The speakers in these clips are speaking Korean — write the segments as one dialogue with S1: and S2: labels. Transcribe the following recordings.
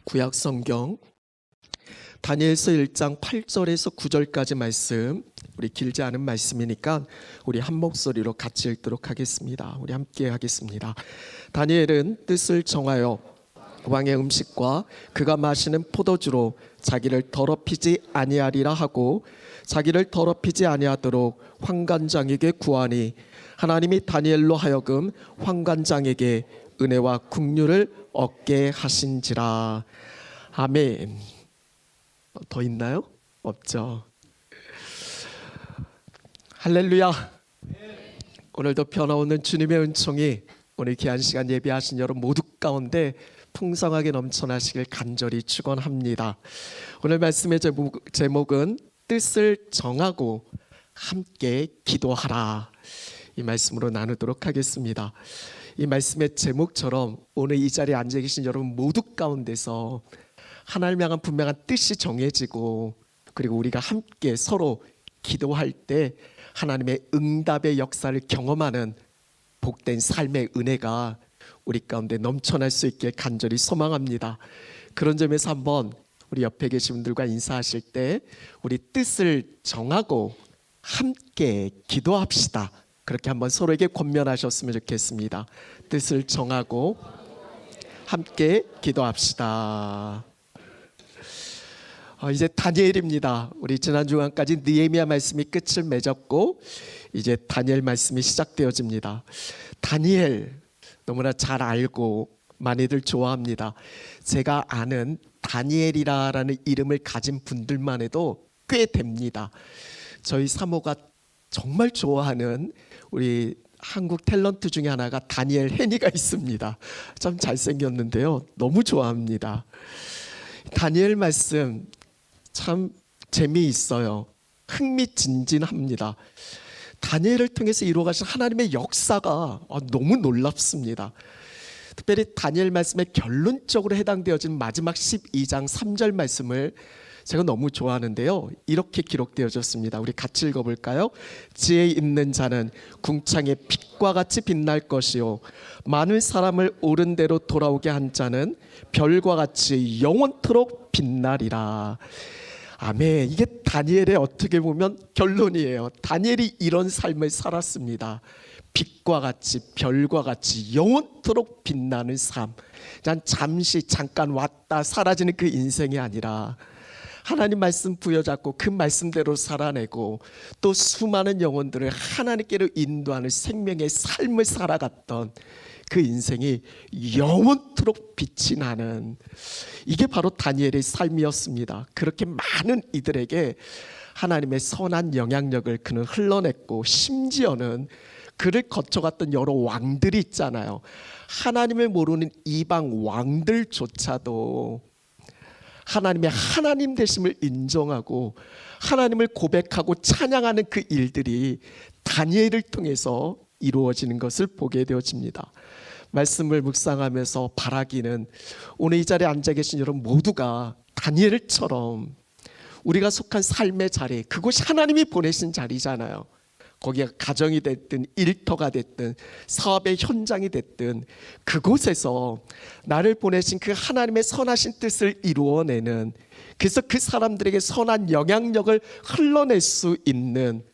S1: 구약 성경 다니엘서 1장 8절에서 9절까지 말씀, 우리 길지 않은 말씀이니까 우리 한 목소리로 같이 읽도록 하겠습니다. 우리 함께 하겠습니다. 다니엘은 뜻을 정하여 왕의 음식과 그가 마시는 포도주로 자기를 더럽히지 아니하리라 하고 자기를 더럽히지 아니하도록 환관장에게 구하니 하나님이 다니엘로 하여금 환관장에게 은혜와 긍휼을 얻게 하신지라. 아멘. 더 있나요? 없죠. 할렐루야. 오늘도 변화없는 주님의 은총이 오늘 귀한 시간 예배하신 여러분 모두 가운데 풍성하게 넘쳐나시길 간절히 축원합니다. 오늘 말씀의 제목은 뜻을 정하고 함께 기도하라, 이 말씀으로 나누도록 하겠습니다. 이 말씀의 제목처럼 오늘 이 자리에 앉아 계신 여러분 모두 가운데서 하나님 향한 분명한 뜻이 정해지고, 그리고 우리가 함께 서로 기도할 때 하나님의 응답의 역사를 경험하는 복된 삶의 은혜가 우리 가운데 넘쳐날 수 있길 간절히 소망합니다. 그런 점에서 한번 우리 옆에 계신 분들과 인사하실 때 우리 뜻을 정하고 함께 기도합시다, 그렇게 한번 서로에게 권면하셨으면 좋겠습니다. 뜻을 정하고 함께 기도합시다. 이제 다니엘입니다. 우리 지난 주간까지 느헤미야 말씀이 끝을 맺었고 이제 다니엘 말씀이 시작되어집니다. 다니엘 너무나 잘 알고 많이들 좋아합니다. 제가 아는 다니엘이라는 이름을 가진 분들만 해도 꽤 됩니다. 저희 사모가 정말 좋아하는 우리 한국 탤런트 중에 하나가 다니엘 헨이가 있습니다. 참 잘생겼는데요, 너무 좋아합니다. 다니엘 말씀 참 재미있어요. 흥미진진합니다. 다니엘을 통해서 이루어가신 하나님의 역사가 너무 놀랍습니다. 특별히 다니엘 말씀에 결론적으로 해당되어진 마지막 12장 3절 말씀을 제가 너무 좋아하는데요, 이렇게 기록되어졌습니다. 우리 같이 읽어볼까요? 지혜 있는 자는 궁창의 빛과 같이 빛날 것이요 많은 사람을 옳은 대로 돌아오게 한 자는 별과 같이 영원토록 빛나리라. 아멘. 이게 다니엘의 어떻게 보면 결론이에요. 다니엘이 이런 삶을 살았습니다. 빛과 같이 별과 같이 영원토록 빛나는 삶. 잠시 잠깐 왔다 사라지는 그 인생이 아니라 하나님 말씀 부여잡고 그 말씀대로 살아내고 또 수많은 영혼들을 하나님께로 인도하는 생명의 삶을 살아갔던 그 인생이 영원토록 빛이 나는, 이게 바로 다니엘의 삶이었습니다. 그렇게 많은 이들에게 하나님의 선한 영향력을 그는 흘러냈고, 심지어는 그를 거쳐갔던 여러 왕들이 있잖아요. 하나님을 모르는 이방 왕들조차도 하나님의 하나님 되심을 인정하고 하나님을 고백하고 찬양하는 그 일들이 다니엘을 통해서 이루어지는 것을 보게 되어집니다. 말씀을 묵상하면서 바라기는 오늘 이 자리에 앉아 계신 여러분 모두가 다니엘처럼 우리가 속한 삶의 자리, 그곳이 하나님이 보내신 자리잖아요. 거기가 가정이 됐든 일터가 됐든 사업의 현장이 됐든 그곳에서 나를 보내신 그 하나님의 선하신 뜻을 이루어내는, 그래서 그 사람들에게 선한 영향력을 흘러낼 수 있는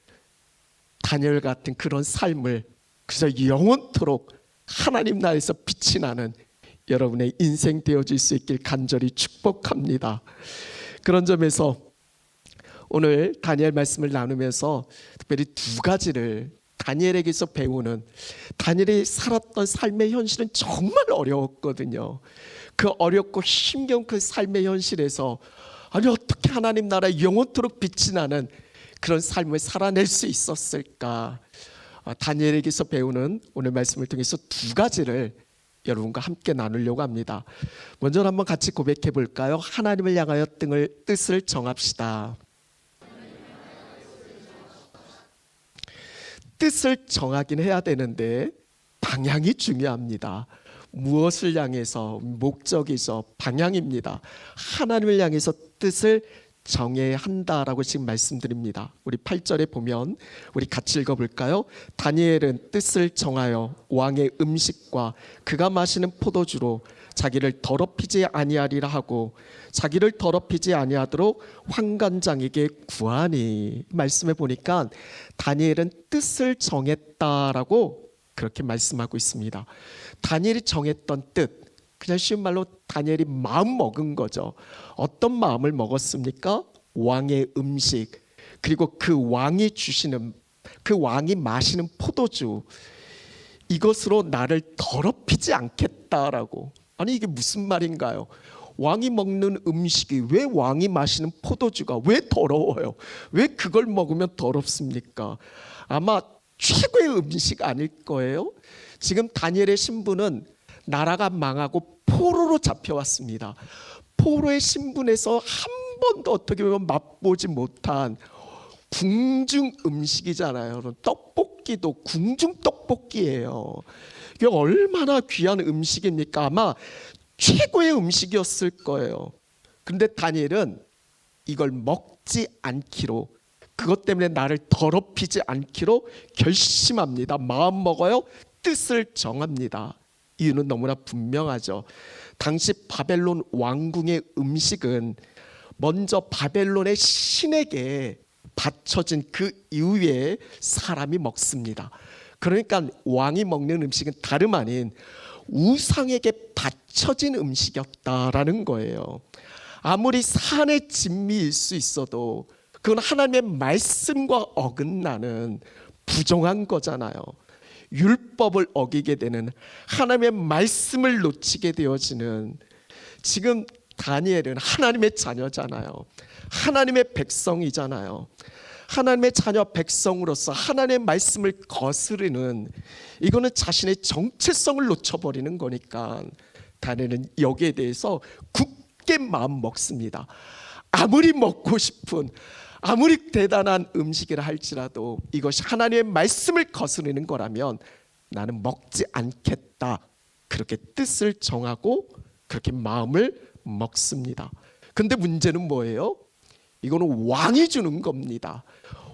S1: 다니엘 같은 그런 삶을, 그래서 영원토록 하나님 나라에서 빛이 나는 여러분의 인생 되어질 수 있길 간절히 축복합니다. 그런 점에서 오늘 다니엘 말씀을 나누면서 특별히 두 가지를 다니엘에게서 배우는, 다니엘이 살았던 삶의 현실은 정말 어려웠거든요. 그 어렵고 힘겨운 그 삶의 현실에서 어떻게 하나님 나라 영원토록 빛이 나는 그런 삶을 살아낼 수 있었을까? 다니엘에게서 배우는 오늘 말씀을 통해서 두 가지를 여러분과 함께 나누려고 합니다. 먼저 한번 같이 고백해 볼까요? 하나님을 향하여 뜻을 정합시다. 뜻을 정하긴 해야 되는데 방향이 중요합니다. 무엇을 향해서, 목적이죠. 방향입니다. 하나님을 향해서 뜻을 정해야 한다라고 지금 말씀드립니다. 우리 8절에 보면 우리 같이 읽어볼까요? 다니엘은 뜻을 정하여 왕의 음식과 그가 마시는 포도주로 자기를 더럽히지 아니하리라 하고 자기를 더럽히지 아니하도록 환관장에게 구하니. 말씀해 보니까 다니엘은 뜻을 정했다라고 그렇게 말씀하고 있습니다. 다니엘이 정했던 뜻, 그냥 쉬운 말로 다니엘이 마음 먹은 거죠. 어떤 마음을 먹었습니까? 왕의 음식, 그리고 그 왕이 주시는, 그 왕이 마시는 포도주, 이것으로 나를 더럽히지 않겠다라고. 아니 이게 무슨 말인가요? 왕이 먹는 음식이, 왜 왕이 마시는 포도주가 왜 더러워요? 왜 그걸 먹으면 더럽습니까? 아마 최고의 음식 아닐 거예요. 지금 다니엘의 신분은 나라가 망하고 포로로 잡혀왔습니다. 포로의 신분에서 한 번도 어떻게 보면 맛보지 못한 궁중 음식이잖아요. 떡볶이도 궁중 떡볶이예요. 이게 얼마나 귀한 음식입니까? 아마 최고의 음식이었을 거예요. 그런데 다니엘은 이걸 먹지 않기로, 그것 때문에 나를 더럽히지 않기로 결심합니다. 마음 먹어요. 뜻을 정합니다. 이유는 너무나 분명하죠. 당시 바벨론 왕궁의 음식은 먼저 바벨론의 신에게 바쳐진 그 이후에 사람이 먹습니다. 그러니까 왕이 먹는 음식은 다름 아닌 우상에게 바쳐진 음식이었다라는 거예요. 아무리 산의 진미일 수 있어도 그건 하나님의 말씀과 어긋나는 부정한 거잖아요. 율법을 어기게 되는, 하나님의 말씀을 놓치게 되어지는. 지금 다니엘은 하나님의 자녀잖아요. 하나님의 백성이잖아요. 하나님의 자녀 백성으로서 하나님의 말씀을 거스르는, 이거는 자신의 정체성을 놓쳐버리는 거니까 다니엘은 여기에 대해서 굳게 마음 먹습니다. 아무리 먹고 싶은, 아무리 대단한 음식이라 할지라도 이것이 하나님의 말씀을 거스르는 거라면 나는 먹지 않겠다. 그렇게 뜻을 정하고 그렇게 마음을 먹습니다. 근데 문제는 뭐예요? 이거는 왕이 주는 겁니다.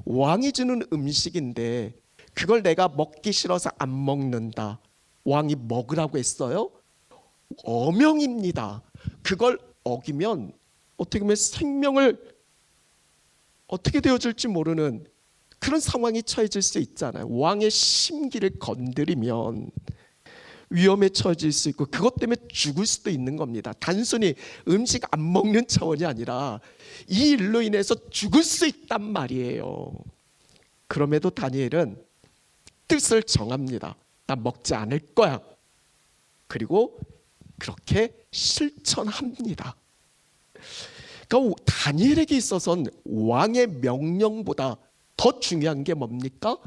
S1: 왕이 주는 음식인데 그걸 내가 먹기 싫어서 안 먹는다. 왕이 먹으라고 했어요? 어명입니다. 그걸 어기면 어떻게 보면 생명을 어떻게 되어질지 모르는 그런 상황이 처해질 수 있잖아요. 왕의 심기를 건드리면 위험에 처해질 수 있고 그것 때문에 죽을 수도 있는 겁니다. 단순히 음식 안 먹는 차원이 아니라 이 일로 인해서 죽을 수 있단 말이에요. 그럼에도 다니엘은 뜻을 정합니다. 나 먹지 않을 거야. 그리고 그렇게 실천합니다. 그러니까 다니엘에게 있어서는 왕의 명령보다 더 중요한 게 뭡니까?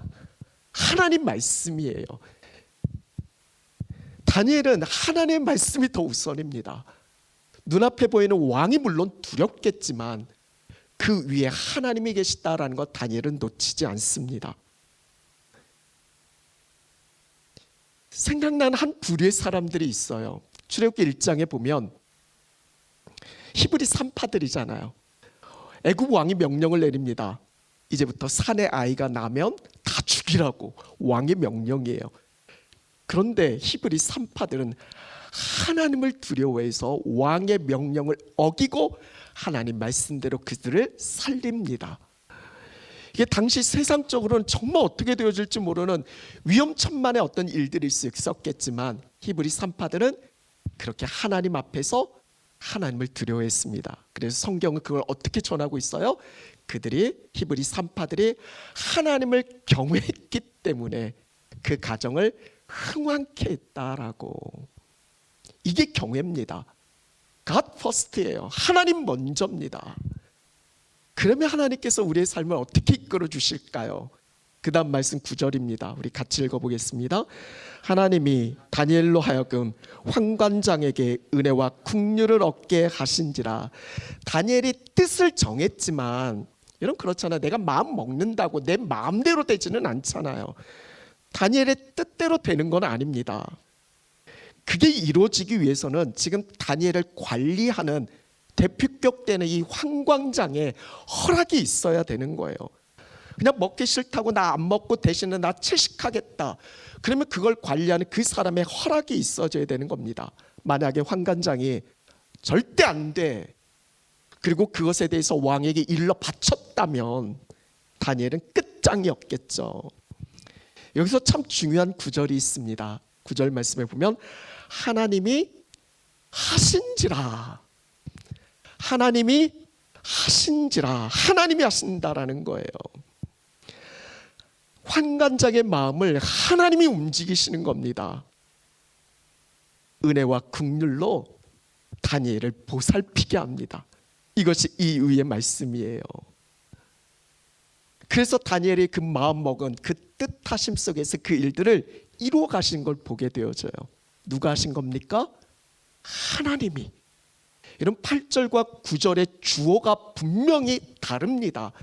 S1: 하나님 말씀이에요. 다니엘은 하나님의 말씀이 더 우선입니다. 눈앞에 보이는 왕이 물론 두렵겠지만 그 위에 하나님이 계시다라는 것 다니엘은 놓치지 않습니다. 생각나는 한 부류의 사람들이 있어요. 출애굽기 1장에 보면 히브리 산파들이잖아요. 애굽 왕이 명령을 내립니다. 이제부터 산에 아이가 나면 다 죽이라고. 왕의 명령이에요. 그런데 히브리 산파들은 하나님을 두려워해서 왕의 명령을 어기고 하나님 말씀대로 그들을 살립니다. 이게 당시 세상적으로는 정말 어떻게 되어질지 모르는 위험천만의 어떤 일들일 수 있었겠지만 히브리 산파들은 그렇게 하나님 앞에서 하나님을 두려워했습니다. 그래서 성경은 그걸 어떻게 전하고 있어요? 그들이, 히브리 산파들이 하나님을 경외했기 때문에 그 가정을 흥왕케 했다라고. 이게 경외입니다. God first예요. 하나님 먼저입니다. 그러면 하나님께서 우리의 삶을 어떻게 이끌어 주실까요? 그 다음 말씀 9절입니다. 우리 같이 읽어보겠습니다. 하나님이 다니엘로 하여금 환관장에게 은혜와 긍휼을 얻게 하신지라. 다니엘이 뜻을 정했지만, 여러분 그렇잖아요. 내가 마음 먹는다고 내 마음대로 되지는 않잖아요. 다니엘의 뜻대로 되는 건 아닙니다. 그게 이루어지기 위해서는 지금 다니엘을 관리하는 대표격되는 이 환광장에 허락이 있어야 되는 거예요. 그냥 먹기 싫다고 나 안 먹고 대신에 나 채식하겠다. 그러면 그걸 관리하는 그 사람의 허락이 있어져야 되는 겁니다. 만약에 환관장이 절대 안 돼. 그리고 그것에 대해서 왕에게 일러 바쳤다면 다니엘은 끝장이었겠죠. 여기서 참 중요한 구절이 있습니다. 구절 말씀에 보면 하나님이 하신지라. 하나님이 하신지라. 하나님이 하신다라는 거예요. 환관장의 마음을 하나님이 움직이시는 겁니다. 은혜와 긍휼로 다니엘을 보살피게 합니다. 이것이 이 의의 말씀이에요. 그래서 다니엘이 그 마음먹은 그 뜻하심 속에서 그 일들을 이루어 가신 걸 보게 되어져요. 누가 하신 겁니까? 하나님이. 이런 8절과 9절의 주어가 분명히 다릅니다.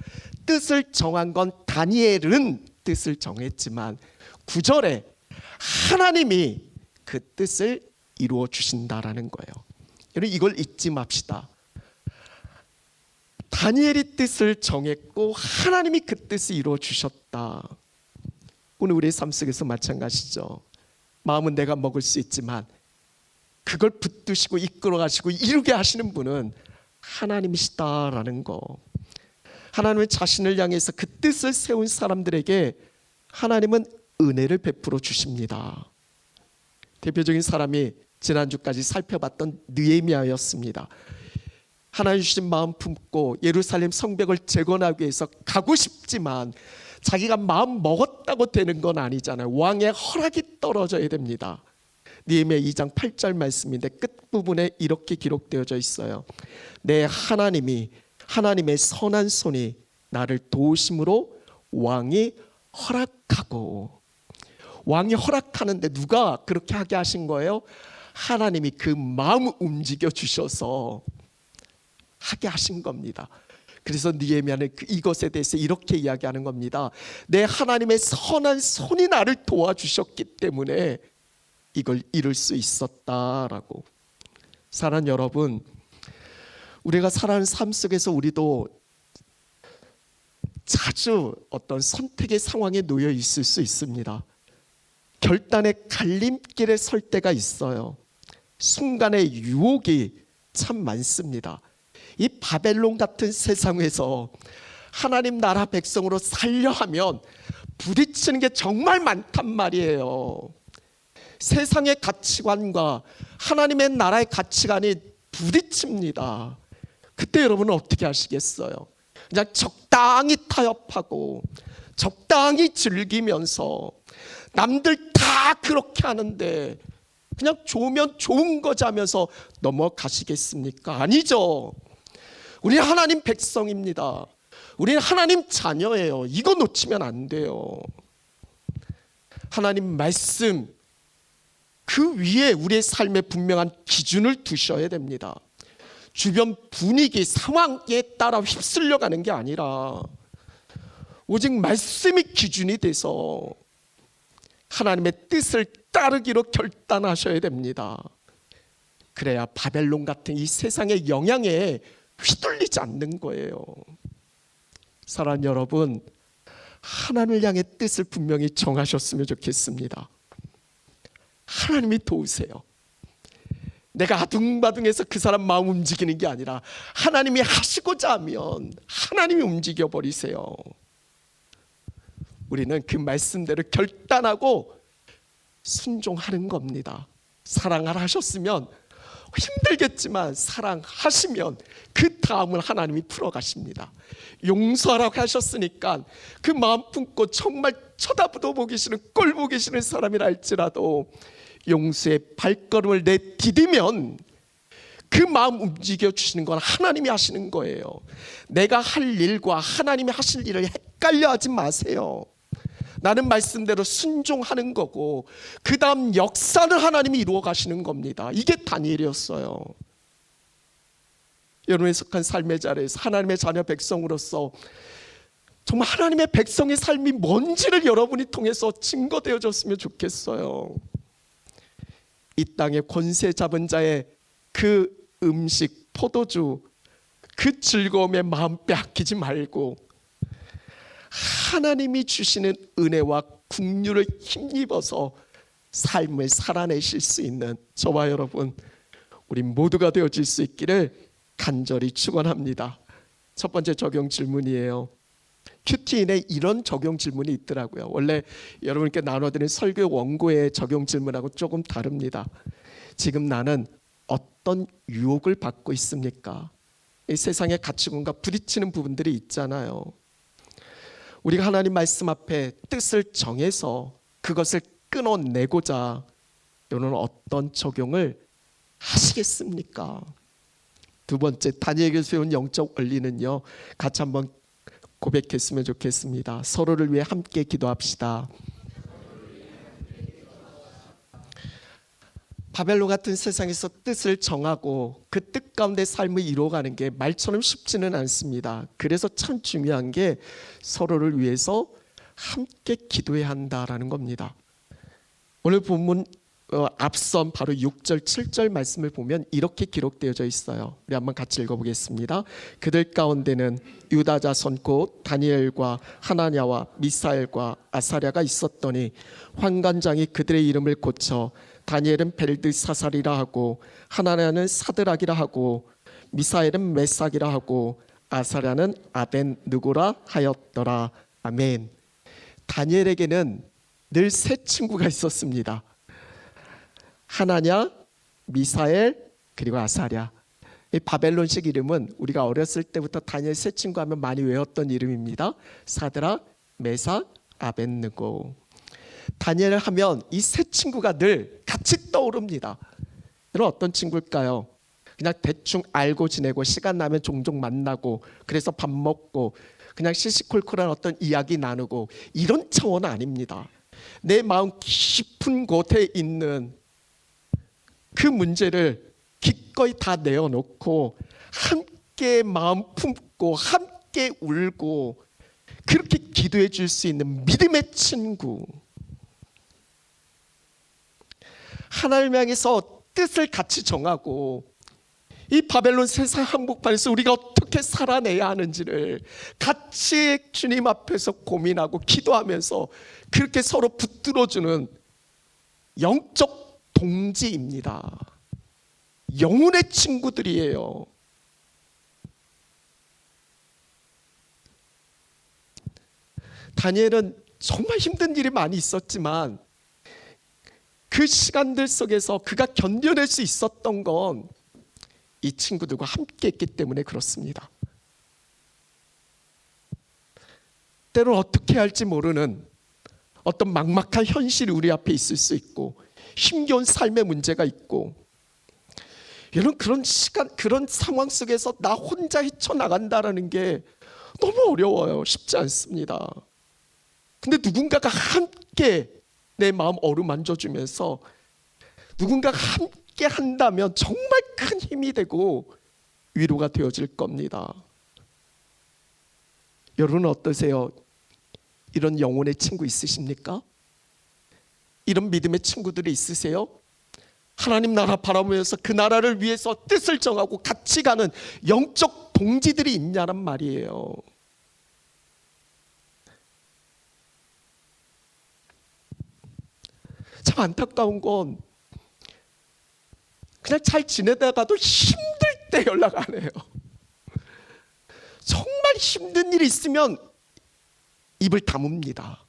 S1: 뜻을 정한 건 다니엘은 뜻을 정했지만 9절에 하나님이 그 뜻을 이루어 주신다라는 거예요. 여러분 이걸 잊지 맙시다. 다니엘이 뜻을 정했고 하나님이 그 뜻을 이루어 주셨다. 오늘 우리의 삶 속에서 마찬가지죠. 마음은 내가 먹을 수 있지만 그걸 붙드시고 이끌어 가시고 이루게 하시는 분은 하나님이시다라는 거. 하나님은 자신을 향해서 그 뜻을 세운 사람들에게 하나님은 은혜를 베풀어 주십니다. 대표적인 사람이 지난주까지 살펴봤던 느헤미야였습니다. 하나님 주신 마음 품고 예루살렘 성벽을 재건하기 위해서 가고 싶지만 자기가 마음 먹었다고 되는 건 아니잖아요. 왕의 허락이 떨어져야 됩니다. 느헤미야 2장 8절 말씀인데 끝부분에 이렇게 기록되어져 있어요. 내 하나님의 선한 손이 나를 도우심으로 왕이 허락하고. 왕이 허락하는데 누가 그렇게 하게 하신 거예요? 하나님이 그 마음을 움직여 주셔서 하게 하신 겁니다. 그래서 느헤미야는 이것에 대해서 이렇게 이야기하는 겁니다. 내 하나님의 선한 손이 나를 도와주셨기 때문에 이걸 이룰 수 있었다라고. 사랑하는 여러분, 우리가 살아가는 삶 속에서 우리도 자주 어떤 선택의 상황에 놓여 있을 수 있습니다. 결단의 갈림길에 설 때가 있어요. 순간의 유혹이 참 많습니다. 이 바벨론 같은 세상에서 하나님 나라 백성으로 살려 하면 부딪히는 게 정말 많단 말이에요. 세상의 가치관과 하나님의 나라의 가치관이 부딪힙니다. 그때 여러분은 어떻게 하시겠어요? 그냥 적당히 타협하고 적당히 즐기면서 남들 다 그렇게 하는데 그냥 좋으면 좋은 거지 하면서 넘어가시겠습니까? 아니죠. 우리는 하나님 백성입니다. 우리는 하나님 자녀예요. 이거 놓치면 안 돼요. 하나님 말씀 그 위에 우리의 삶의 분명한 기준을 두셔야 됩니다. 주변 분위기, 상황에 따라 휩쓸려 가는 게 아니라 오직 말씀이 기준이 돼서 하나님의 뜻을 따르기로 결단하셔야 됩니다. 그래야 바벨론 같은 이 세상의 영향에 휘둘리지 않는 거예요. 사랑하는 여러분, 하나님을 향해 뜻을 분명히 정하셨으면 좋겠습니다. 하나님이 도우세요. 내가 아둥바둥해서 그 사람 마음 움직이는 게 아니라 하나님이 하시고자 하면 하나님이 움직여 버리세요. 우리는 그 말씀대로 결단하고 순종하는 겁니다. 사랑하라 하셨으면 힘들겠지만 사랑하시면 그 다음은 하나님이 풀어가십니다. 용서하라고 하셨으니까 그 마음 품고 정말 쳐다보도 보기 싫은 꼴 보기 싫은 사람이라 할지라도 용서의 발걸음을 내디디면 그 마음 움직여 주시는 건 하나님이 하시는 거예요. 내가 할 일과 하나님이 하실 일을 헷갈려 하지 마세요. 나는 말씀대로 순종하는 거고 그 다음 역사는 하나님이 이루어 가시는 겁니다. 이게 다니엘이었어요. 여러분의 속한 삶의 자리에서 하나님의 자녀 백성으로서 정말 하나님의 백성의 삶이 뭔지를 여러분이 통해서 증거되어졌으면 좋겠어요. 이 땅의 권세 잡은 자의 그 음식, 포도주 그 즐거움에 마음 빼앗기지 말고 하나님이 주시는 은혜와 긍휼을 힘입어서 삶을 살아내실 수 있는 저와 여러분 우리 모두가 되어질 수 있기를 간절히 축원합니다. 첫 번째 적용 질문이에요. 큐티인에 이런 적용 질문이 있더라고요. 원래 여러분께 나눠드린 설교 원고의 적용 질문하고 조금 다릅니다. 지금 나는 어떤 유혹을 받고 있습니까? 이 세상의 가치관과 부딪히는 부분들이 있잖아요. 우리가 하나님 말씀 앞에 뜻을 정해서 그것을 끊어내고자 여러분은 어떤 적용을 하시겠습니까? 두 번째 다니엘에게 세운 영적 원리는요. 같이 한번 고백했으면 좋겠습니다. 서로를 위해 함께 기도합시다. 바벨론 같은 세상에서 뜻을 정하고 그 뜻 가운데 삶을 이루어가는 게 말처럼 쉽지는 않습니다. 그래서 참 중요한 게 서로를 위해서 함께 기도해야 한다라는 겁니다. 오늘 본문 앞선 바로 6절 7절 말씀을 보면 이렇게 기록되어져 있어요. 우리 한번 같이 읽어보겠습니다. 그들 가운데는 유다 자손 곧 다니엘과 하나냐와 미사엘과 아사랴가 있었더니 환관장이 그들의 이름을 고쳐 다니엘은 벨드사살이라 하고 하나냐는 사드락이라 하고 미사엘은 메삭이라 하고 아사랴는 아벤느고라 하였더라. 아멘. 다니엘에게는 늘 세 친구가 있었습니다. 하나냐, 미사엘, 그리고 아사랴. 이 바벨론식 이름은 우리가 어렸을 때부터 다니엘 세 친구 하면 많이 외웠던 이름입니다. 사드락, 메삭, 아벤느고. 다니엘을 하면 이 세 친구가 늘 같이 떠오릅니다. 이런 어떤 친구일까요? 그냥 대충 알고 지내고 시간 나면 종종 만나고 그래서 밥 먹고 그냥 시시콜콜한 어떤 이야기 나누고 이런 차원은 아닙니다. 내 마음 깊은 곳에 있는 그 문제를 기꺼이 다 내어놓고 함께 마음 품고 함께 울고 그렇게 기도해 줄 수 있는 믿음의 친구. 하나님 향해서 뜻을 같이 정하고 이 바벨론 세상 한복판에서 우리가 어떻게 살아내야 하는지를 같이 주님 앞에서 고민하고 기도하면서 그렇게 서로 붙들어주는 영적 동지입니다. 영혼의 친구들이에요. 다니엘은 정말 힘든 일이 많이 있었지만 그 시간들 속에서 그가 견뎌낼 수 있었던 건 이 친구들과 함께 했기 때문에 그렇습니다. 때로는 어떻게 할지 모르는 어떤 막막한 현실이 우리 앞에 있을 수 있고 힘겨운 삶의 문제가 있고 여러분 그런 시간 그런 상황 속에서 나 혼자 헤쳐나간다라는 게 너무 어려워요. 쉽지 않습니다. 근데 누군가가 함께 내 마음 어루만져주면서 누군가가 함께 한다면 정말 큰 힘이 되고 위로가 되어질 겁니다. 여러분은 어떠세요? 이런 영혼의 친구 있으십니까? 이런 믿음의 친구들이 있으세요? 하나님 나라 바라보면서 그 나라를 위해서 뜻을 정하고 같이 가는 영적 동지들이 있냐란 말이에요. 참 안타까운 건 그냥 잘 지내다가도 힘들 때 연락 안 해요. 정말 힘든 일이 있으면 입을 다뭅니다.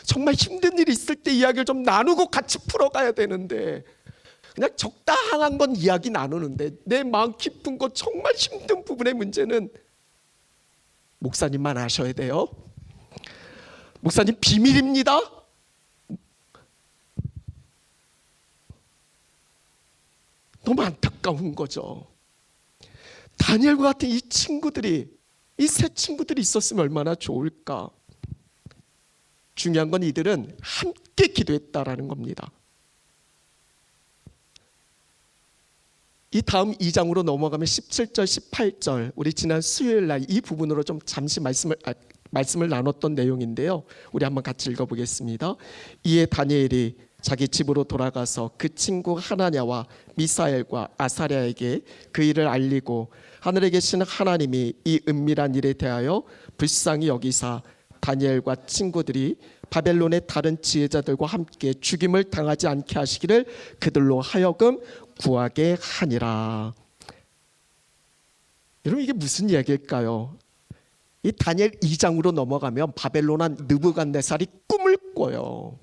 S1: 정말 힘든 일이 있을 때 이야기를 좀 나누고 같이 풀어가야 되는데 그냥 적당한 건 이야기 나누는데 내 마음 깊은 거 정말 힘든 부분의 문제는 목사님만 아셔야 돼요. 목사님 비밀입니다. 너무 안타까운 거죠. 다니엘과 같은 이 친구들이 이 세 친구들이 있었으면 얼마나 좋을까. 중요한 건 이들은 함께 기도했다라는 겁니다. 이 다음 2장으로 넘어가면 17절 18절 우리 지난 수요일 날 이 부분으로 좀 잠시 말씀을 나눴던 내용인데요. 우리 한번 같이 읽어보겠습니다. 이에 다니엘이 자기 집으로 돌아가서 그 친구 하나냐와 미사엘과 아사랴에게 그 일을 알리고 하늘에 계신 하나님이 이 은밀한 일에 대하여 불쌍히 여기사 다니엘과 친구들이 바벨론의 다른 지혜자들과 함께 죽임을 당하지 않게 하시기를 그들로 하여금 구하게 하니라. 여러분, 이게 무슨 이야기일까요? 이 다니엘 2장으로 넘어가면 바벨론 한 느부갓네살이 꿈을 꿔요.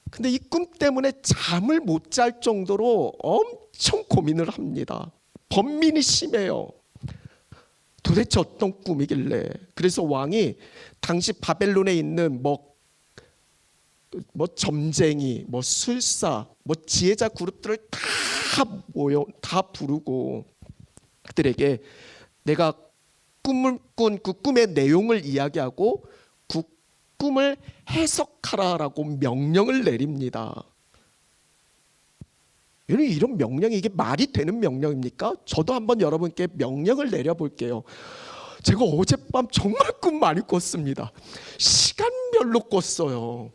S1: 근데 이 꿈 때문에 잠을 못 잘 정도로 엄청 고민을 합니다. 번민이 심해요. 도대체 어떤 꿈이길래. 그래서 왕이 당시 바벨론에 있는 뭐 점쟁이, 뭐 술사, 뭐 지혜자 그룹들을 다 부르고 그들에게 내가 꿈을 꾼 그 꿈의 내용을 이야기하고 그 꿈을 해석하라라고 명령을 내립니다. 이런 명령이 이게 말이 되는 명령입니까? 저도 한번 여러분께 명령을 내려볼게요. 제가 어젯밤 정말 꿈 많이 꿨습니다. 시간별로 꿨어요.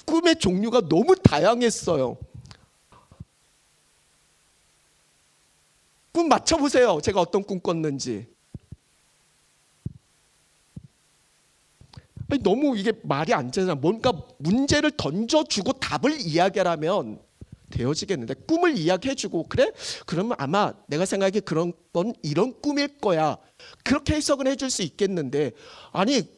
S1: 꿈의 종류가 너무 다양했어요. 꿈 맞춰보세요. 제가 어떤 꿈 꿨는지. 아니, 너무 이게 말이 안 되잖아. 뭔가 문제를 던져주고 답을 이야기하라면 되어지겠는데 꿈을 이야기해주고 그래? 그러면 아마 내가 생각하기에 그런 건 이런 꿈일 거야. 그렇게 해석은 해줄 수 있겠는데 아니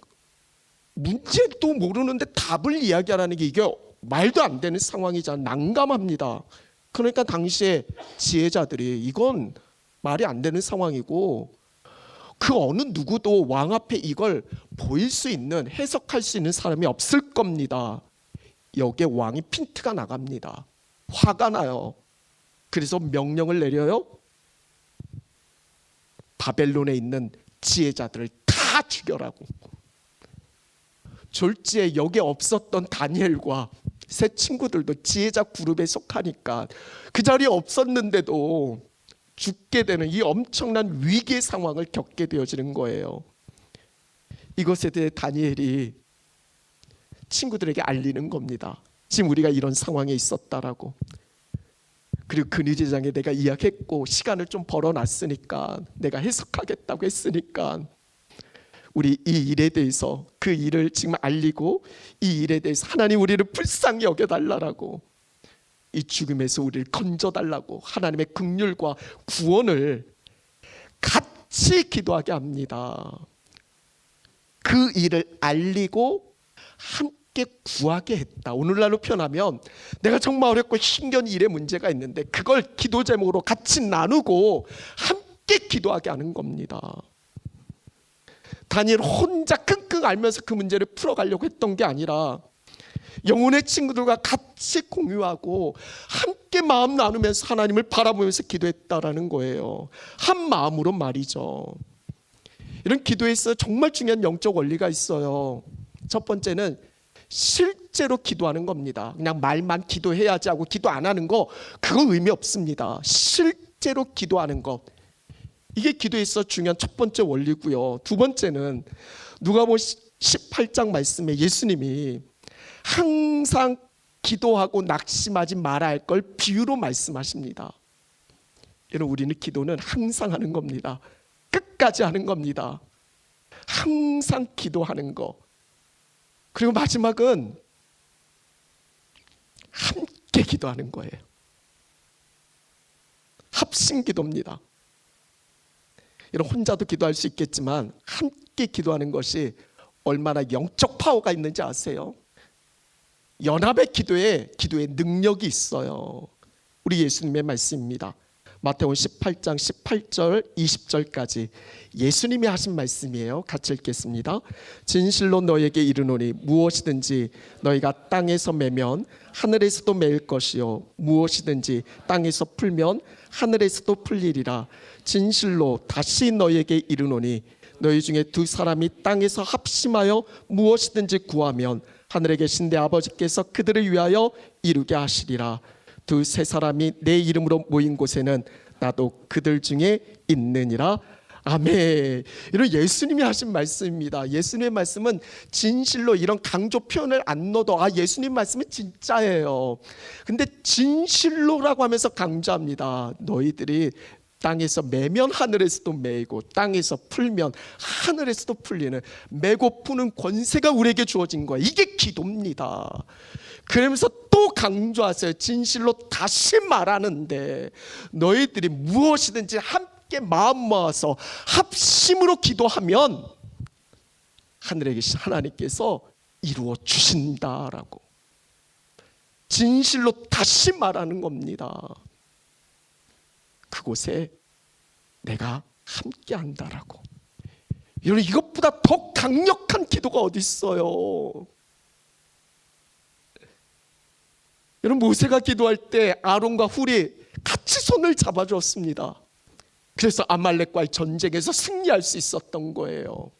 S1: 문제도 모르는데 답을 이야기하라는 게 이게 말도 안 되는 상황이잖아. 난감합니다. 그러니까 당시에 지혜자들이 이건 말이 안 되는 상황이고 그 어느 누구도 왕 앞에 이걸 보일 수 있는 해석할 수 있는 사람이 없을 겁니다. 여기에 왕이 핀트가 나갑니다. 화가 나요. 그래서 명령을 내려요. 바벨론에 있는 지혜자들을 다 죽여라고. 졸지에 여기에 없었던 다니엘과 세 친구들도 지혜자 그룹에 속하니까 그 자리에 없었는데도 죽게 되는 이 엄청난 위기의 상황을 겪게 되어지는 거예요. 이것에 대해 다니엘이 친구들에게 알리는 겁니다. 지금 우리가 이런 상황에 있었다라고. 그리고 근위대장에 내가 이야기했고 시간을 좀 벌어놨으니까 내가 해석하겠다고 했으니까 우리 이 일에 대해서 그 일을 지금 알리고 이 일에 대해서 하나님 우리를 불쌍히 여겨달라고 이 죽음에서 우리를 건져달라고 하나님의 긍휼과 구원을 같이 기도하게 합니다. 그 일을 알리고 함께 구하게 했다. 오늘날로 표현하면 내가 정말 어렵고 힘겨운 일에 문제가 있는데 그걸 기도 제목으로 같이 나누고 함께 기도하게 하는 겁니다. 다니엘 혼자 끙끙 앓면서 그 문제를 풀어가려고 했던 게 아니라 영혼의 친구들과 같이 공유하고 함께 마음 나누면서 하나님을 바라보면서 기도했다라는 거예요. 한 마음으로 말이죠. 이런 기도에 있어 정말 중요한 영적 원리가 있어요. 첫 번째는 실제로 기도하는 겁니다. 그냥 말만 기도해야지 하고 기도 안 하는 거 그거 의미 없습니다. 실제로 기도하는 것, 이게 기도에 있어 중요한 첫 번째 원리고요. 두 번째는 누가복음 18장 말씀에 예수님이 항상 기도하고 낙심하지 말아야 할 걸 비유로 말씀하십니다. 여러분, 우리는 기도는 항상 하는 겁니다. 끝까지 하는 겁니다. 항상 기도하는 거. 그리고 마지막은 함께 기도하는 거예요. 합심 기도입니다. 여러분, 혼자도 기도할 수 있겠지만 함께 기도하는 것이 얼마나 영적 파워가 있는지 아세요? 연합의 기도에 능력이 있어요. 우리 예수님의 말씀입니다. 마태복음 18장 18절 20절까지 예수님이 하신 말씀이에요. 같이 읽겠습니다. 진실로 너에게 이르노니 무엇이든지 너희가 땅에서 매면 하늘에서도 매일 것이요 무엇이든지 땅에서 풀면 하늘에서도 풀리리라. 진실로 다시 너희에게 이르노니 너희 중에 두 사람이 땅에서 합심하여 무엇이든지 구하면 하늘에 계신 내 아버지께서 그들을 위하여 이루게 하시리라. 두세 사람이 내 이름으로 모인 곳에는 나도 그들 중에 있느니라. 아멘. 이런 예수님이 하신 말씀입니다. 예수님의 말씀은 진실로 이런 강조 표현을 안 넣어도 예수님 말씀은 진짜예요. 근데 진실로라고 하면서 강조합니다. 너희들이 땅에서 매면 하늘에서도 매이고 땅에서 풀면 하늘에서도 풀리는 매고 푸는 권세가 우리에게 주어진 거예요. 이게 기도입니다. 그러면서 또 강조하세요. 진실로 다시 말하는데 너희들이 무엇이든지 함께 마음 모아서 합심으로 기도하면 하늘에 계신 하나님께서 이루어 주신다라고. 진실로 다시 말하는 겁니다. 그곳에 내가 함께 한다라고. 여러분, 이것보다 더 강력한 기도가 어디 있어요? 여러분, 모세가 기도할 때 아론과 훌이 같이 손을 잡아줬습니다. 그래서 아말렉과의 전쟁에서 승리할 수 있었던 거예요.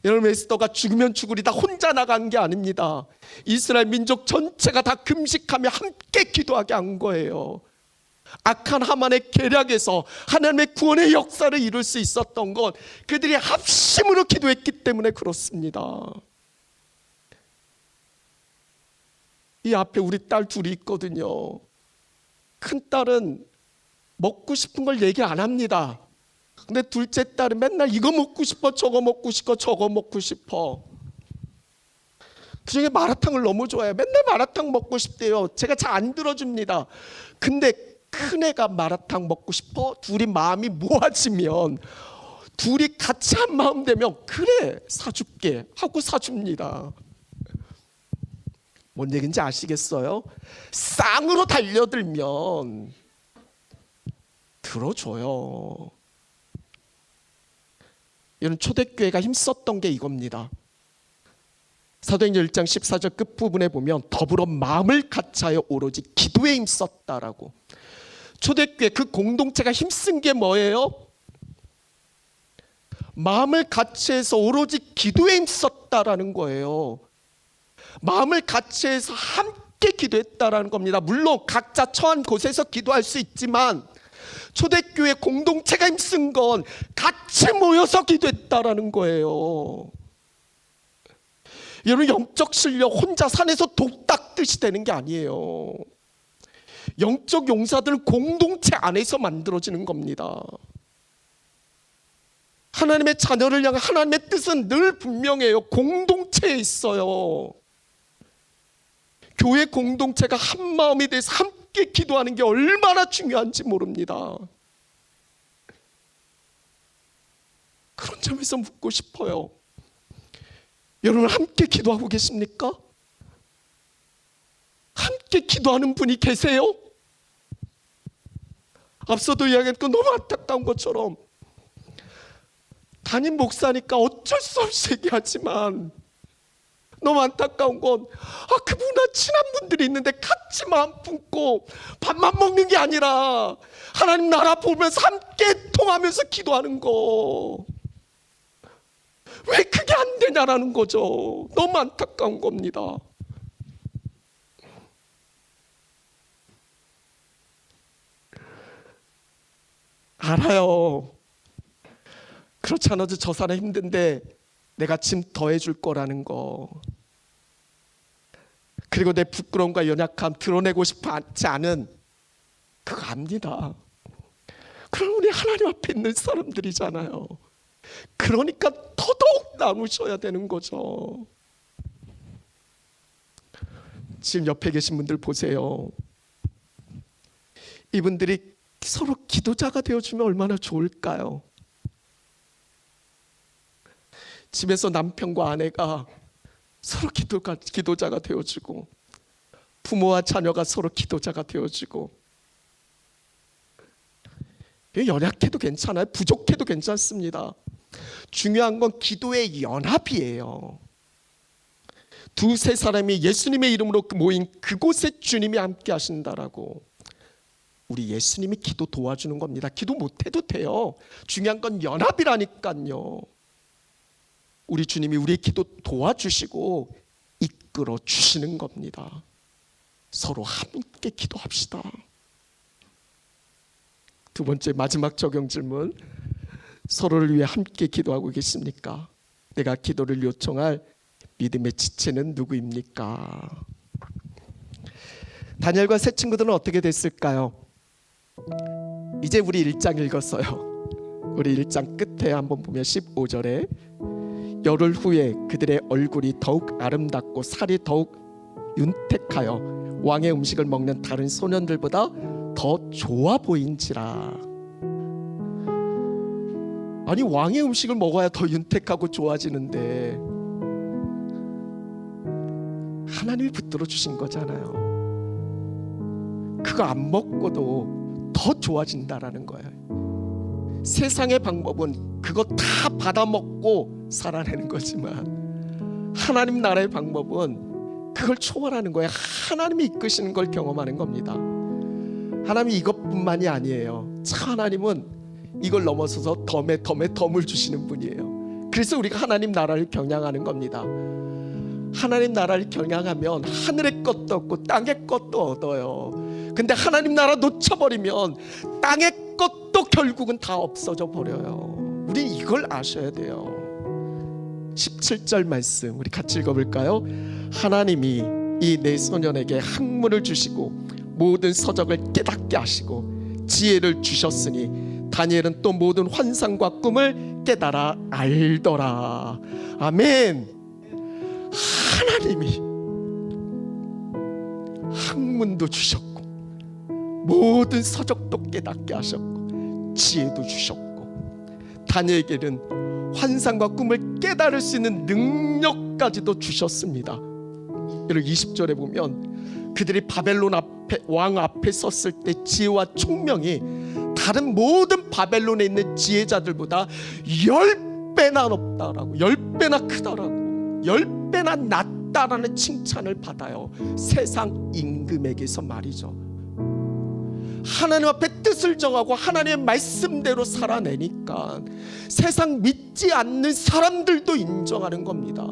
S1: 여러분, 에스더가 죽으면 죽으리다 혼자 나간 게 아닙니다. 이스라엘 민족 전체가 다 금식하며 함께 기도하게 한 거예요. 악한 하만의 계략에서 하나님의 구원의 역사를 이룰 수 있었던 건 그들이 합심으로 기도했기 때문에 그렇습니다. 이 앞에 우리 딸 둘이 있거든요. 큰 딸은 먹고 싶은 걸 얘기 안 합니다. 근데 둘째 딸은 맨날 이거 먹고 싶어, 저거 먹고 싶어, 저거 먹고 싶어. 그중에 마라탕을 너무 좋아해요. 맨날 마라탕 먹고 싶대요. 제가 잘 안 들어줍니다. 근데 큰애가 마라탕 먹고 싶어, 둘이 마음이 모아지면, 둘이 같이 한 마음 되면 그래 사줄게 하고 사줍니다. 뭔 얘기인지 아시겠어요? 쌍으로 달려들면 들어줘요. 이런 초대교회가 힘썼던 게 이겁니다. 사도행전 1장 14절 끝부분에 보면 더불어 마음을 같이하여 오로지 기도에 힘썼다라고. 초대교회 그 공동체가 힘쓴 게 뭐예요? 마음을 같이해서 오로지 기도에 힘썼다라는 거예요. 마음을 같이해서 함께 기도했다라는 겁니다. 물론 각자 처한 곳에서 기도할 수 있지만 초대교회 공동체가 힘쓴 건 같이 모여서 기도했다라는 거예요. 여러분, 영적 실력 혼자 산에서 독 닦듯이 되는 게 아니에요. 영적 용사들은 공동체 안에서 만들어지는 겁니다. 하나님의 자녀를 향한 하나님의 뜻은 늘 분명해요. 공동체에 있어요. 교회 공동체가 한 마음이 돼서 함께 기도하는 게 얼마나 중요한지 모릅니다. 그런 점에서 묻고 싶어요. 여러분, 함께 기도하고 계십니까? 함께 기도하는 분이 계세요? 앞서도 이야기했고 너무 안타까운 것처럼 담임 목사니까 어쩔 수 없이 얘기하지만 너무 안타까운 건 그분과 친한 분들이 있는데 같이 마음 품고 밥만 먹는 게 아니라 하나님 나라 보면서 함께 통하면서 기도하는 거, 왜 그게 안 되냐라는 거죠. 너무 안타까운 겁니다. 알아요. 그렇지 않아도 저 사람 힘든데 내가 짐 더해줄 거라는 거, 그리고 내 부끄러움과 연약함 드러내고 싶지 않은 그거 압니다. 그럼 우리 하나님 앞에 있는 사람들이잖아요. 그러니까 더더욱 나누셔야 되는 거죠. 지금 옆에 계신 분들 보세요. 이분들이 서로 기도자가 되어주면 얼마나 좋을까요? 집에서 남편과 아내가 서로 기도자가 되어주고, 부모와 자녀가 서로 기도자가 되어주고, 연약해도 괜찮아요. 부족해도 괜찮습니다. 중요한 건 기도의 연합이에요. 두세 사람이 예수님의 이름으로 모인 그곳에 주님이 함께 하신다라고. 우리 예수님이 기도 도와주는 겁니다. 기도 못해도 돼요. 중요한 건 연합이라니까요. 우리 주님이 우리의 기도 도와주시고 이끌어 주시는 겁니다. 서로 함께 기도합시다. 두 번째, 마지막 적용 질문. 서로를 위해 함께 기도하고 계십니까? 내가 기도를 요청할 믿음의 지체는 누구입니까? 다니엘과 세 친구들은 어떻게 됐을까요? 이제 우리 1장 읽었어요. 우리 1장 끝에 한번 보면 15절에 열흘 후에 그들의 얼굴이 더욱 아름답고 살이 더욱 윤택하여 왕의 음식을 먹는 다른 소년들보다 더 좋아 보인지라. 아니, 왕의 음식을 먹어야 더 윤택하고 좋아지는데 하나님이 붙들어 주신 거잖아요. 그거 안 먹고도 더 좋아진다라는 거예요. 세상의 방법은 그거 다 받아먹고 살아내는 거지만 하나님 나라의 방법은 그걸 초월하는 거예요. 하나님이 이끄시는 걸 경험하는 겁니다. 하나님이 이것뿐만이 아니에요. 참, 하나님은 이걸 넘어서서 덤을 주시는 분이에요. 그래서 우리가 하나님 나라를 겨냥하는 겁니다. 하나님 나라를 겨냥하면 하늘의 것도 얻고 땅의 것도 얻어요. 근데 하나님 나라 놓쳐버리면 땅의 것도 결국은 다 없어져 버려요. 우리 이걸 아셔야 돼요. 17절 말씀 우리 같이 읽어볼까요? 하나님이 이 네 소년에게 학문을 주시고 모든 서적을 깨닫게 하시고 지혜를 주셨으니 다니엘은 또 모든 환상과 꿈을 깨달아 알더라. 아멘. 하나님이 학문도 주셨고 모든 서적도 깨닫게 하셨고 지혜도 주셨고 다니엘에게는 환상과 꿈을 깨달을 수 있는 능력까지도 주셨습니다. 여러분 20절에 보면 그들이 바벨론 앞에 왕 앞에 섰을 때 지혜와 총명이 다른 모든 바벨론에 있는 지혜자들보다 10배나 높다라고, 10배나 크다라고, 10배나 낫다라는 칭찬을 받아요. 세상 임금에게서 말이죠. 하나님 앞에 뜻을 정하고 하나님의 말씀대로 살아내니까 세상 믿지 않는 사람들도 인정하는 겁니다.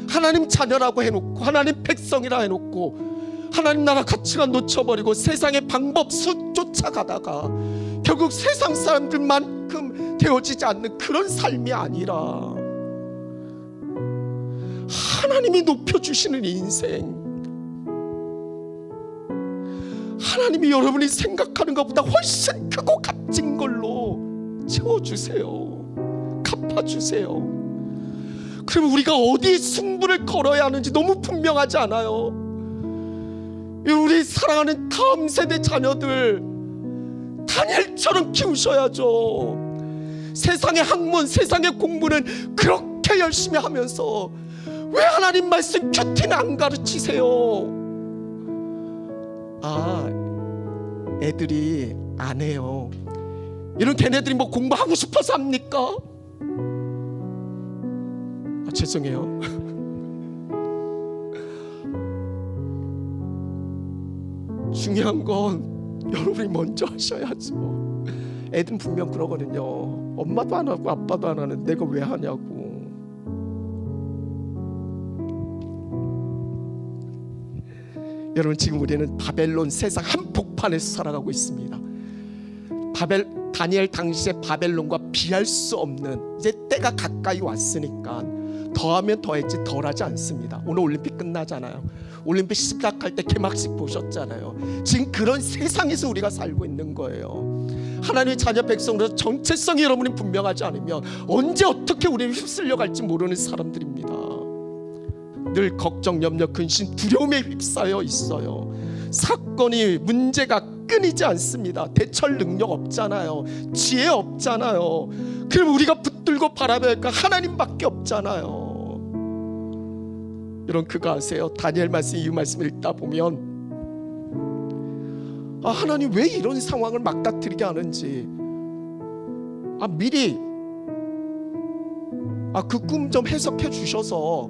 S1: 하나님 자녀라고 해놓고 하나님 백성이라 해놓고 하나님 나라 가치관 놓쳐버리고 세상의 방법 수 쫓아가다가 결국 세상 사람들만큼 되어지지 않는 그런 삶이 아니라 하나님이 높여주시는 인생, 하나님이 여러분이 생각하는 것보다 훨씬 크고 값진 걸로 채워주세요. 갚아주세요. 그럼 우리가 어디에 승부를 걸어야 하는지 너무 분명하지 않아요? 우리 사랑하는 다음 세대 자녀들 다니엘처럼 키우셔야죠. 세상의 학문, 세상의 공부는 그렇게 열심히 하면서 왜 하나님 말씀 큐티는 안 가르치세요? 아, 애들이 안 해요. 이런 걔네들이 뭐 공부하고 싶어서 합니까? 죄송해요. 중요한 건 여러분이 먼저 하셔야죠. 애들은 분명 그러거든요. 엄마도 안 하고 아빠도 안 하는데 내가 왜 하냐고. 여러분, 지금 우리는 바벨론 세상 한복판에서 살아가고 있습니다. 다니엘 당시에 바벨론과 비할 수 없는 이제 때가 가까이 왔으니까 더하면 더했지 덜하지 않습니다. 오늘 올림픽 끝나잖아요. 올림픽 시작할 때 개막식 보셨잖아요. 지금 그런 세상에서 우리가 살고 있는 거예요. 하나님의 자녀 백성으로서 정체성이 여러분이 분명하지 않으면 언제 어떻게 우리를 휩쓸려 갈지 모르는 사람들입니다. 늘 걱정, 염려, 근심, 두려움에 휩싸여 있어요. 사건이 문제가 끊이지 않습니다. 대처할 능력 없잖아요. 지혜 없잖아요. 그럼 우리가 붙들고 바라봐야 할까? 하나님밖에 없잖아요. 여러분, 그거 아세요? 다니엘 말씀, 이 말씀을 읽다 보면 하나님 왜 이런 상황을 막다트리게 하는지 미리 그 꿈 좀 해석해 주셔서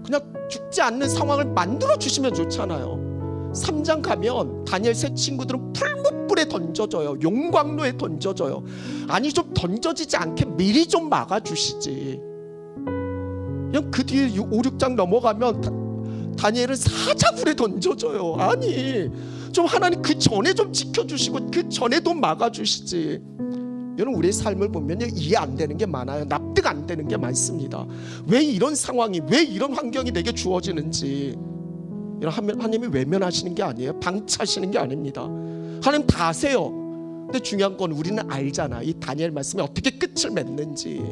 S1: 그냥 죽지 않는 상황을 만들어 주시면 좋잖아요. 3장 가면 다니엘 세 친구들은 풀무불에 던져져요. 용광로에 던져져요. 아니, 좀 던져지지 않게 미리 좀 막아주시지. 그냥 그 뒤에 5, 6장 넘어가면 다니엘은 사자굴에 던져져요. 아니, 좀 하나님 그 전에 좀 지켜주시고 그 전에도 막아주시지. 여러분, 우리의 삶을 보면 이해 안 되는 게 많아요. 납득 안 되는 게 많습니다. 왜 이런 상황이, 왜 이런 환경이 내게 주어지는지. 하나님이 외면하시는 게 아니에요. 방치하시는 게 아닙니다. 하나님 다 아세요. 근데 중요한 건 우리는 알잖아. 이 다니엘 말씀이 어떻게 끝을 맺는지.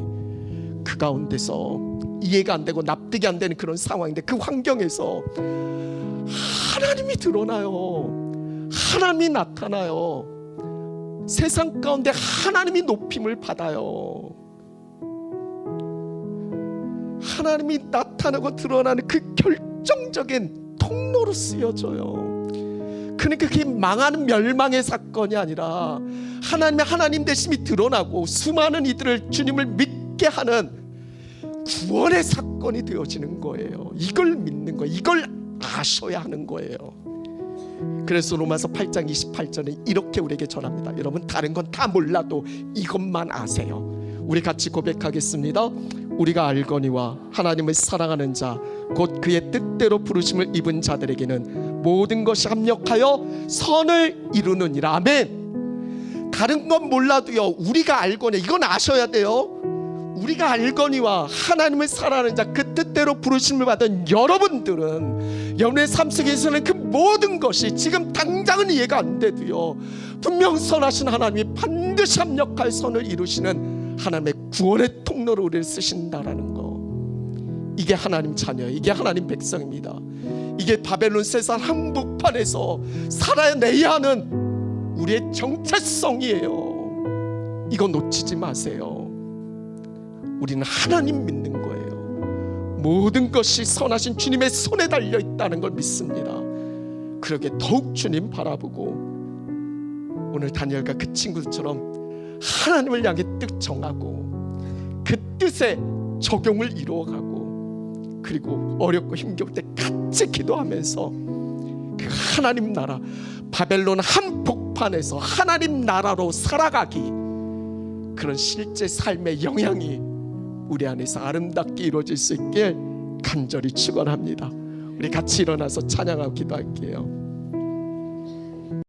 S1: 그 가운데서 이해가 안 되고 납득이 안 되는 그런 상황인데, 그 환경에서 하나님이 드러나요. 하나님이 나타나요. 세상 가운데 하나님이 높임을 받아요. 하나님이 나타나고 드러나는 그 결정적인 통로로 쓰여져요. 그러니까 그게 망하는 멸망의 사건이 아니라 하나님의 하나님 되심이 드러나고 수많은 이들을 주님을 믿게 하는 구원의 사건이 되어지는 거예요. 이걸 믿는 거예요. 이걸 아셔야 하는 거예요. 그래서 로마서 8장 28절은 이렇게 우리에게 전합니다. 여러분, 다른 건 다 몰라도 이것만 아세요. 우리 같이 고백하겠습니다. 우리가 알거니와 하나님을 사랑하는 자 곧 그의 뜻대로 부르심을 입은 자들에게는 모든 것이 합력하여 선을 이루느니라. 아멘. 다른 건 몰라도요, 우리가 알거니, 이건 아셔야 돼요. 우리가 알거니와 하나님을 사랑하는 자, 그 뜻대로 부르심을 받은 여러분들은 여러분의 삶 속에서는 그 모든 것이 지금 당장은 이해가 안 돼도요, 분명 선하신 하나님이 반드시 합력할 선을 이루시는 하나님의 구원의 통로로 우리를 쓰신다라는 거. 이게 하나님 자녀예요. 이게 하나님 백성입니다. 이게 바벨론 세상 한복판에서 살아내야 하는 우리의 정체성이에요. 이거 놓치지 마세요. 우리는 하나님 믿는 거예요. 모든 것이 선하신 주님의 손에 달려 있다는 걸 믿습니다. 그러게 더욱 주님 바라보고 오늘 다니엘과 그 친구들처럼 하나님을 향해 뜻 정하고 그 뜻에 적용을 이루어가고, 그리고 어렵고 힘겨울 때 같이 기도하면서 그 하나님 나라, 바벨론 한복판에서 하나님 나라로 살아가기, 그런 실제 삶의 영향이 우리 안에서 아름답게 이루어질 수 있길 간절히 축원합니다. 우리 같이 일어나서 찬양하고 기도할게요.